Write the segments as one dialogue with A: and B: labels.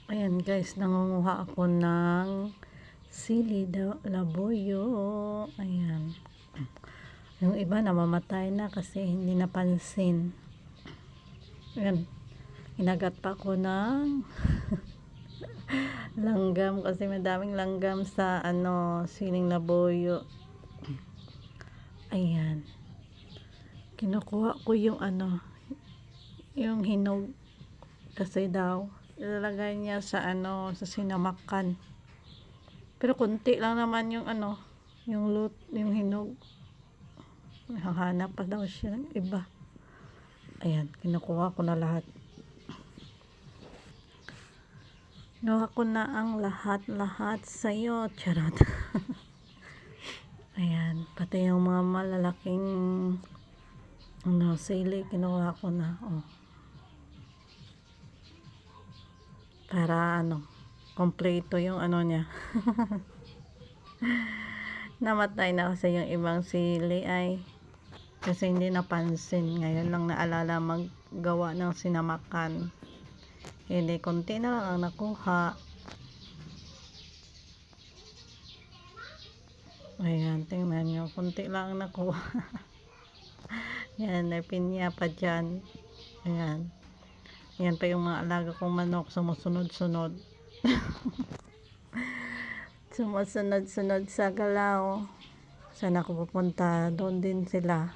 A: Ayan guys, nangunguha ako ng sili labuyo. Ayan. Yung iba namamatay na kasi hindi napansin. Ayan. Inagat pa ako ng langgam kasi madaming langgam sa siling labuyo. Ayan. Kinukuha ko yung yung hinog kasi daw ilalagay niya sa sa sinamakan. Pero konti lang naman yung yung hinog. Hahanap pa daw siya ng iba. Ayan, kinukuha ko na lahat. Kinuha ko na ang lahat sa'yo. Charot. Ayan, pati yung mga malalaking sili, kinuha ko na. Oh. Para kompleto yung niya. Namatay na kasi yung ibang sili ay kasi hindi napansin. Ngayon lang naalala maggawa ng sinamakan. Hindi, konti na lang ang nakuha. Ayan, tingnan nyo, konti lang ang nakuha. Yan, may pinya pa dyan. Ayan. Yan pa yung mga alaga kong manok, sumusunod-sunod. Sumusunod-sunod sa galaw. Saan ako pupunta? Doon din sila.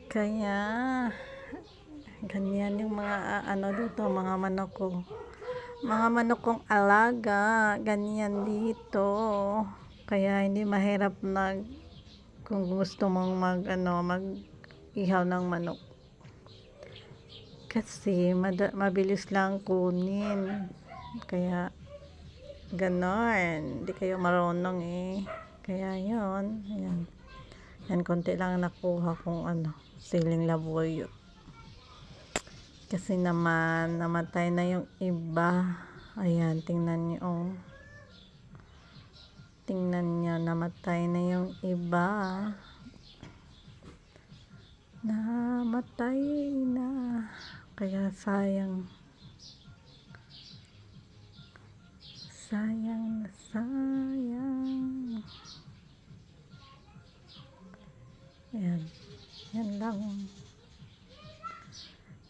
A: Kaya, ganyan yung mga dito, mga manok ko. Mga manok kong alaga, ganyan dito. Kaya hindi mahirap kung gusto mong mag-ihaw ng manok. Kasi mabilis lang kunin. Kaya ganon, hindi kayo marunong kaya yon. Ayan. Yan, konti lang nakuha kong siling labuyo. Kasi naman namatay na yung iba. Ayan, tingnan nyo. Tingnan nyo, namatay na yung iba. Namatay na. Kaya sayang. Sayang na sayang. Ayan. Yan lang.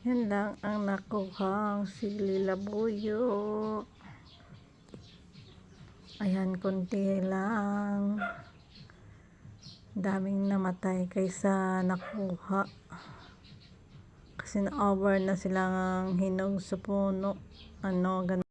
A: Yan lang ang nakuhang sili labuyo. Ayan, konti lang. Daming namatay kaysa nakuha. Kasi na-over na silang hinog sa puno. Ganun.